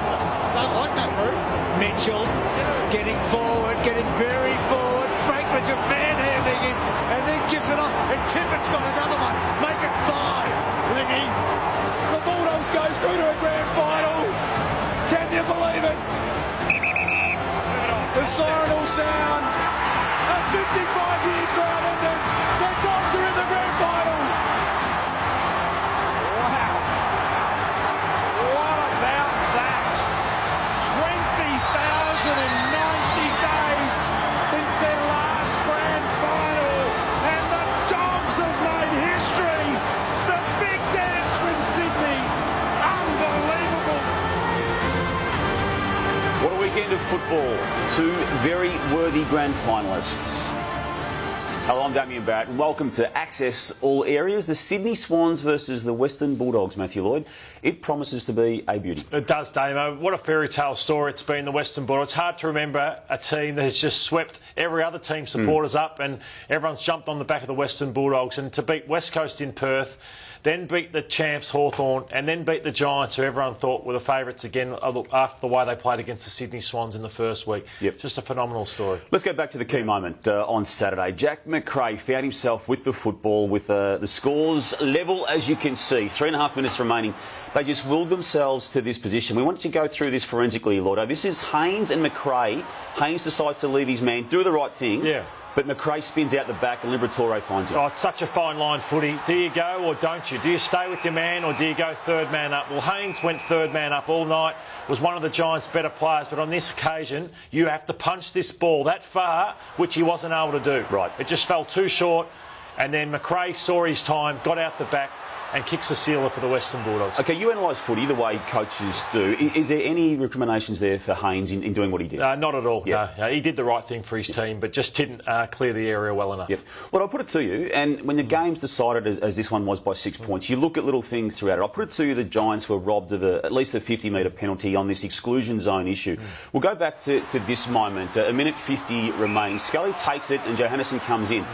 Don't like that, Bruce. Mitchell getting forward, getting very forward. Franklin's just manhandling him and then gives it off. And Tippett's got another one. Make it 5. Lingy. The Bulldogs go through to a grand final. Can you believe it? The siren will sound. A 55-year drought ended. The Dogs are in the grand final. Wow. What about that? 20,090 days since their last grand final. And the Dogs have made history. The big dance with Sydney. Unbelievable. What a weekend of football. Two very worthy grand finalists. Hello, I'm Damien Barrett and welcome to Access All Areas. The Sydney Swans versus the Western Bulldogs, Matthew Lloyd. It promises to be a beauty. It does, Damo. What a fairy tale story it's been, the Western Bulldogs. It's hard to remember a team that has just swept every other team's supporters up and everyone's jumped on the back of the Western Bulldogs. And to beat West Coast in Perth, then beat the champs Hawthorn, and then beat the Giants, who everyone thought were the favourites again after the way they played against the Sydney Swans in the first week. Yep. Just a phenomenal story. Let's go back to the key moment on Saturday. Jack Macrae found himself with the football with the scores level, as you can see. 3.5 minutes remaining. They just willed themselves to this position. We wanted to go through this forensically, Lordo. This is Haynes and Macrae. Haynes decides to leave his man, do the right thing. Yeah. But Macrae spins out the back and Liberatore finds him. Oh, it's such a fine line footy. Do you go or don't you? Do you stay with your man or do you go third man up? Well, Haynes went third man up all night, was one of the Giants' better players, but on this occasion, you have to punch this ball that far, which he wasn't able to do. Right. It just fell too short, and then Macrae saw his time, got out the back, and kicks the sealer for the Western Bulldogs. OK, you analyse footy the way coaches do. Is there any recriminations there for Haynes in doing what he did? Not at all. Yep. No. He did the right thing for his team, but just didn't clear the area well enough. Yep. Well, I'll put it to you, and when the game's decided as this one was by 6 points, you look at little things throughout it. I'll put it to you, the Giants were robbed of at least a 50-metre penalty on this exclusion zone issue. We'll go back to this moment. A minute 50 remains. Scully takes it and Johannesson comes in.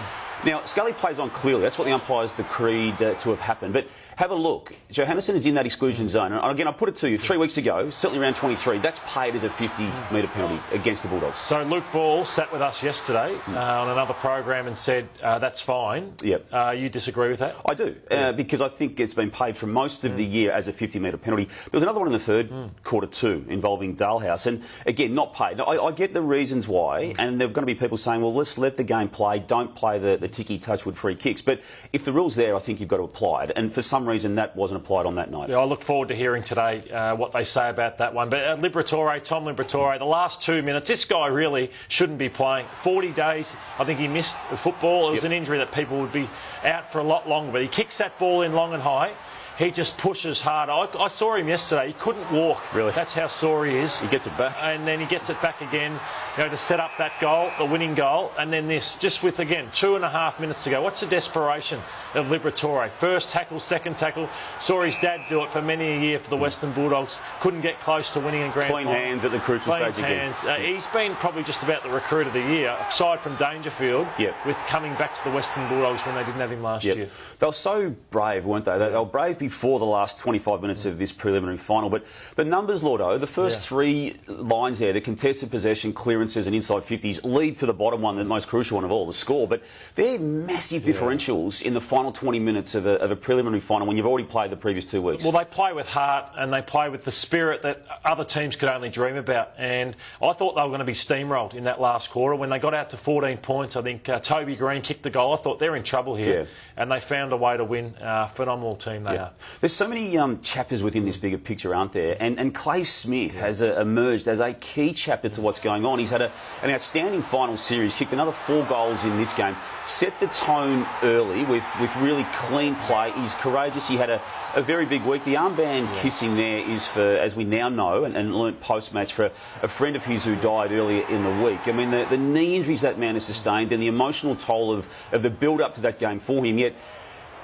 Now, Scully plays on clearly. That's what the umpires decreed to have happened. But have a look. Johannesson is in that exclusion zone. And again, I'll put it to you, 3 weeks ago, certainly around 23, that's paid as a 50-metre penalty against the Bulldogs. So Luke Ball sat with us yesterday on another program and said, that's fine. Yep. You disagree with that? I do, because I think it's been paid for most of the year as a 50-metre penalty. There was another one in the third quarter too, involving Dalhouse, and again, not paid. Now, I get the reasons why, and there are going to be people saying, well, let's let the game play, don't play the ticky-touch with free kicks. But if the rule's there, I think you've got to apply it, and for some reason that wasn't applied on that night. Yeah, I look forward to hearing today what they say about that one. But Tom Liberatore, the last 2 minutes, this guy really shouldn't be playing. 40 days, I think he missed the football. It was an injury that people would be out for a lot longer. But he kicks that ball in long and high. He just pushes hard. I saw him yesterday. He couldn't walk. Really? That's how sore he is. He gets it back. And then he gets it back again, to set up that goal, the winning goal. And then this, just with, again, 2.5 minutes to go. What's the desperation of Liberatore? First tackle, second tackle. Saw his dad do it for many a year for the Western Bulldogs. Couldn't get close to winning a grand final. Clean hands at the crucial stage again. He's been probably just about the recruit of the year, aside from Dangerfield, with coming back to the Western Bulldogs when they didn't have him last year. They were so brave, weren't they? They were brave before the last 25 minutes of this preliminary final. But the numbers, Lordo, the first three lines there, the contested possession, clearances and inside 50s, lead to the bottom one, the most crucial one of all, the score. But they're massive differentials in the final 20 minutes of a preliminary final when you've already played the previous 2 weeks. Well, they play with heart and they play with the spirit that other teams could only dream about. And I thought they were going to be steamrolled in that last quarter. When they got out to 14 points, I think Toby Green kicked the goal. I thought they're in trouble here. And they found a way to win. Phenomenal team they are. There's so many chapters within this bigger picture, aren't there? And Clay Smith has emerged as a key chapter to what's going on. He's had an outstanding final series, kicked another 4 goals in this game, set the tone early with really clean play. He's courageous. He had a very big week. The armband kissing there is for, as we now know, and learnt post-match, for a friend of his who died earlier in the week. I mean, the knee injuries that man has sustained and the emotional toll of the build-up to that game for him, yet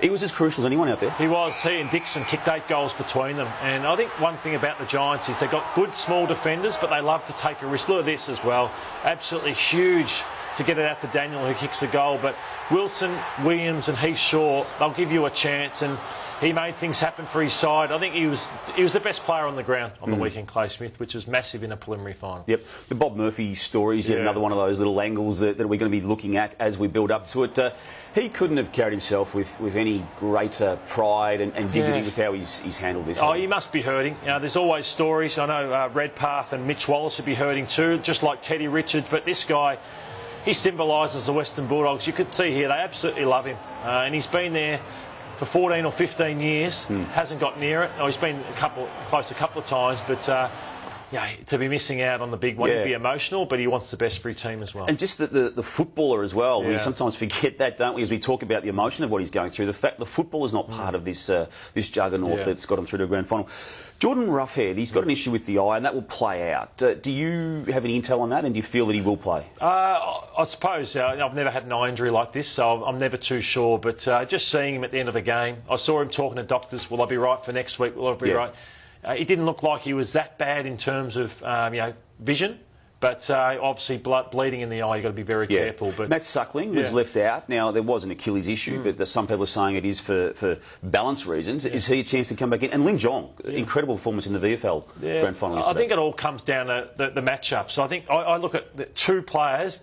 he was as crucial as anyone out there. He was. He and Dixon kicked 8 goals between them. And I think one thing about the Giants is they've got good small defenders, but they love to take a risk. Look at this as well. Absolutely huge to get it out to Daniel, who kicks the goal. But Wilson, Williams and Heath Shaw, they'll give you a chance. And he made things happen for his side. I think he was the best player on the ground on the weekend, Clay Smith, which was massive in a preliminary final. Yep. The Bob Murphy story is yet another one of those little angles that we're going to be looking at as we build up to it. He couldn't have carried himself with any greater pride and dignity with how he's handled this. Oh, he must be hurting. There's always stories. I know Redpath and Mitch Wallace would be hurting too, just like Teddy Richards. But this guy, he symbolises the Western Bulldogs. You could see here they absolutely love him, and he's been there for 14 or 15 years, hasn't got near it. Oh, he's been close a couple of times, but to be missing out on the big one, he'd be emotional, but he wants the best for his team as well. And just the footballer as well. We sometimes forget that, don't we, as we talk about the emotion of what he's going through. The fact the football is not part of this juggernaut that's got him through to a grand final. Jordan Roughead, he's got an issue with the eye, and that will play out. Do you have any intel on that, and do you feel that he will play? I suppose I've never had an eye injury like this, so I'm never too sure. But just seeing him at the end of the game, I saw him talking to doctors. Will I be right for next week? Will I be right? He didn't look like he was that bad in terms of vision. But obviously, bleeding in the eye, you've got to be very careful. But Matt Suckling was left out. Now, there was an Achilles issue, but some people are saying it is for balance reasons. Is he a chance to come back in? And Lin Jong, incredible performance in the VFL grand final yesterday. I think it all comes down to the matchups. I think I look at the two players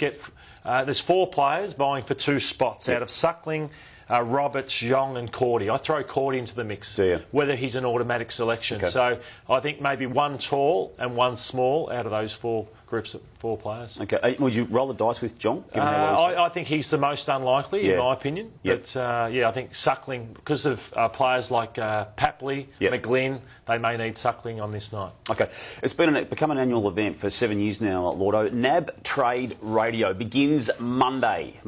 there's 4 players vying for 2 spots out of Suckling, Roberts, Young and Cordy. I throw Cordy into the mix, whether he's an automatic selection. Okay. So I think maybe 1 tall and 1 small out of those 4 groups of 4 players. Okay. Would you roll the dice with John? I think he's the most unlikely, in my opinion. Yep. But, I think Suckling, because of players like Papley, McGlynn, they may need Suckling on this night. Okay. It's become an annual event for 7 years now, Lordo. NAB Trade Radio begins Monday,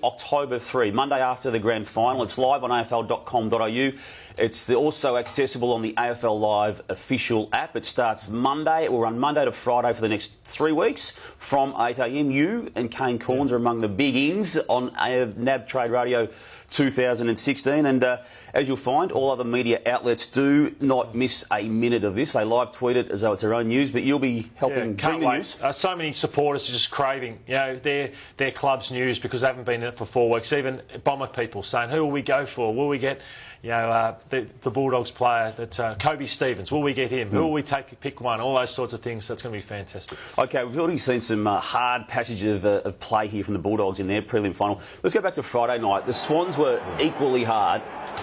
October 3, Monday after the grand final. It's live on afl.com.au. It's also accessible on the AFL Live official app. It starts Monday. It will run Monday to Friday for the next 3 weeks from 8 a.m. You and Kane Corns are among the big ins on NAB Trade Radio 2016, and as you'll find, all other media outlets do not miss a minute of this. They live tweet it as though it's their own news, but you'll be helping bring the news. So many supporters are just craving, their club's news because they haven't been in it for 4 weeks. Even Bomber people saying, who will we go for? Will we get the Bulldogs player, Kobe Stevens, will we get him? Who will we pick one? All those sorts of things. That's going to be fantastic. Okay, we've already seen some hard passage of play here from the Bulldogs in their prelim final. Let's go back to Friday night. The Swans were equally hard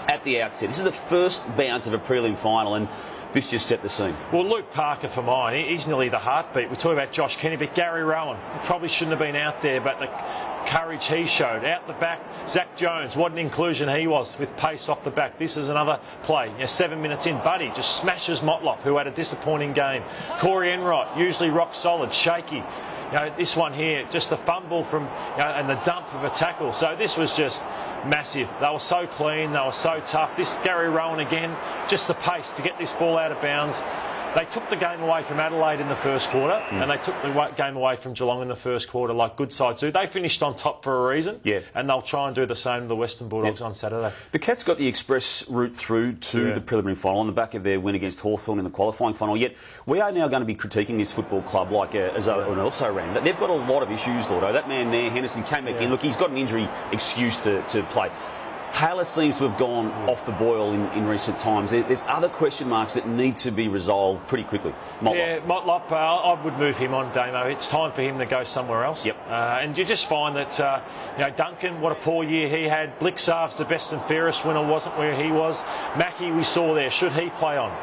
at the outset. This is the first bounce of a prelim final, and this just set the scene. Well, Luke Parker for mine, he's nearly the heartbeat. We talk about Josh Kenny, but Gary Rowan probably shouldn't have been out there, but the courage he showed. Out the back, Zach Jones, what an inclusion he was with pace off the back. This is another play. 7 minutes in, Buddy just smashes Motlop, who had a disappointing game. Corey Enright, usually rock solid, shaky. This one here, just the fumble from, and the dump of a tackle. So this was just massive. They were so clean, they were so tough. This Gary Rowan again, just the pace to get this ball out of bounds. They took the game away from Adelaide in the first quarter, and they took the game away from Geelong in the first quarter, like good sides do. They finished on top for a reason, and they'll try and do the same to the Western Bulldogs on Saturday. The Cats got the express route through to the preliminary final on the back of their win against Hawthorn in the qualifying final, yet we are now going to be critiquing this football club like as an also ran. They've got a lot of issues, Lordo. That man there, Henderson, came back in. Look, he's got an injury excuse to play. Taylor seems to have gone off the boil in recent times. There's other question marks that need to be resolved pretty quickly. Motlop, I would move him on, Damo. It's time for him to go somewhere else. And you just find that, Duncan, what a poor year he had. Blixarf's the best and fairest winner, wasn't where he was. Mackie, we saw there. Should he play on?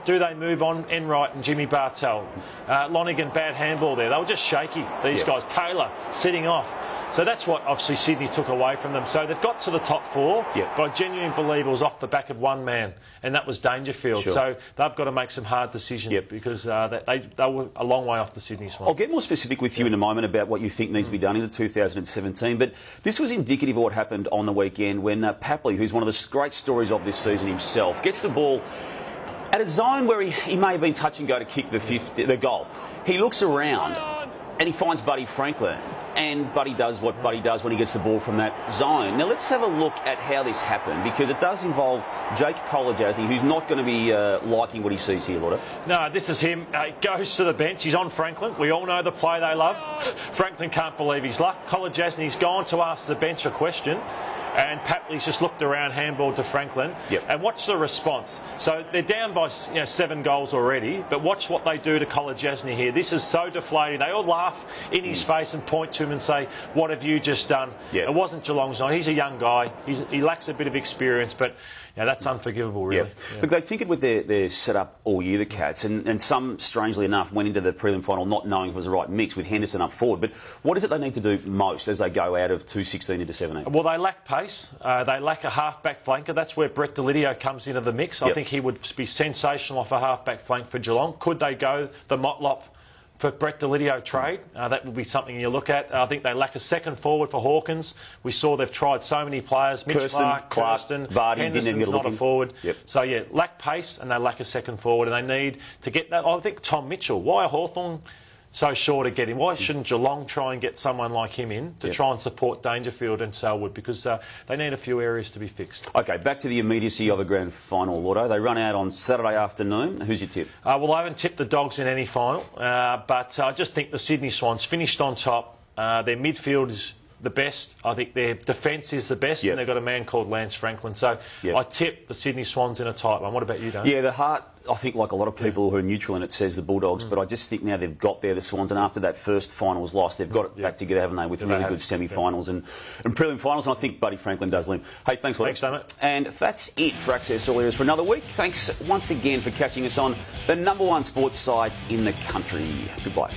Do they move on Enright and Jimmy Bartel? Lonigan, bad handball there. They were just shaky, these guys. Taylor sitting off. So that's what, obviously, Sydney took away from them. So they've got to the top 4, but I genuinely believe it was off the back of one man, and that was Dangerfield. Sure. So they've got to make some hard decisions because they were a long way off the Sydney Swans. I'll get more specific with you in a moment about what you think needs to be done in the 2017, but this was indicative of what happened on the weekend when Papley, who's one of the great stories of this season himself, gets the ball at a zone where he may have been touch and go to kick the goal. He looks around and he finds Buddy Franklin. And Buddy does what Buddy does when he gets the ball from that zone. Now, let's have a look at how this happened, because it does involve Jake Kolodjasny, who's not going to be liking what he sees here, Lordo. No, this is him. He goes to the bench. He's on Franklin. We all know the play they love. Franklin can't believe his luck. Kolodjasny's gone to ask the bench a question. and Papley's just looked around, handball to Franklin, Yep. and watch the response. So they're down by 7 goals already, but watch what they do to Kolodjasny here. This is so deflating. They all laugh in his face and point to him and say, "What have you just done?" Yep. It wasn't Geelong's night. He's a young guy. He lacks a bit of experience, but that's unforgivable, really. Yeah. Look, they tinkered with their setup all year, the Cats, and some, strangely enough, went into the prelim final not knowing if it was the right mix with Henderson up forward. But what is it they need to do most as they go out of 2-16 into 17? Well, they lack pace. They lack a half-back flanker. That's where Brett Delidio comes into the mix. I Yep. think he would be sensational off a half-back flank for Geelong. Could they go the Motlop for Brett Delidio trade? That would be something you look at. I think they lack a second forward for Hawkins. We saw they've tried so many players. Mitch Clark, Kirsten, Vardy, Henderson's not a forward. Yep. So, lack pace and they lack a second forward. And they need to get that. I think Tom Mitchell. Why are Hawthorn so sure to get him? Why shouldn't Geelong try and get someone like him in to try and support Dangerfield and Selwood? Because they need a few areas to be fixed. OK, back to the immediacy of a grand final, Lotto. They run out on Saturday afternoon. Who's your tip? Well, I haven't tipped the Dogs in any final, but I just think the Sydney Swans finished on top. Their midfield is the best. I think their defence is the best, Yep. and they've got a man called Lance Franklin. So Yep. I tip the Sydney Swans in a tight one. What about you, Dan? Yeah, the heart, I think, like a lot of people who are neutral in it, says the Bulldogs, but I just think now they've got there, the Swans, and after that first finals loss, they've got it back together, haven't they, with really good semi-finals and prelim finals, and I think Buddy Franklin does limp. Hey, thanks, Lotto. Thanks, Dammit. And that's it for Access All Areas for another week. Thanks once again for catching us on the #1 sports site in the country. Goodbye.